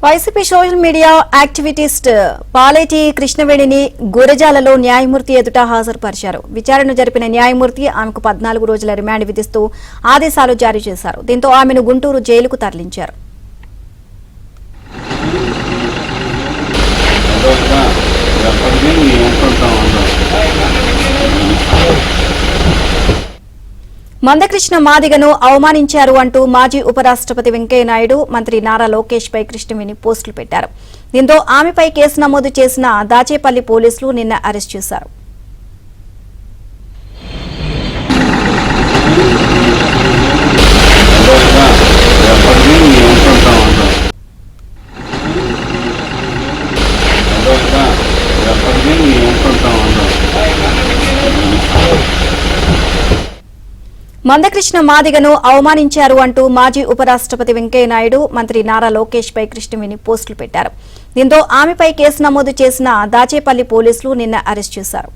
YCP social media activist Paleti కృష్ణవేణిని గురజాలలో న్యాయమూర్తి ఎదుట హాజరుపరిచారు. విచారణ జరిపిన న్యాయమూర్తి ఆమెకు 14 రోజుల రిమాండ్ విధిస్తూ ఆదేశాలు జారీ చేశారు. దీంతో ఆమెను గుంటూరు జైలుకు తరలించారు. మందకృష్ణ మాదిగను అవమానించారు అంటూ మాజీ ఉపరాష్ట్రపతి వెంకయ్యనాయుడు మంత్రి నారా లోకేష్ పై కృష్ణవేణి పోస్టులు పెట్టారు. దీంతో ఆమెపై కేసు నమోదు చేసిన దాచేపల్లి పోలీసులు నిన్న అరెస్ట్ చేశారు. మందకృష్ణ మాదిగను అవమానించారు అంటూ మాజీ ఉపరాష్ట్రపతి వెంకయ్యనాయుడు మంత్రి నారా లోకేష్ పై కృష్ణవేణి పోస్టులు పెట్టారు. దీంతో ఆమెపై కేసు నమోదు చేసిన దాచేపల్లి పోలీసులు నిన్న అరెస్ట్ చేశారు.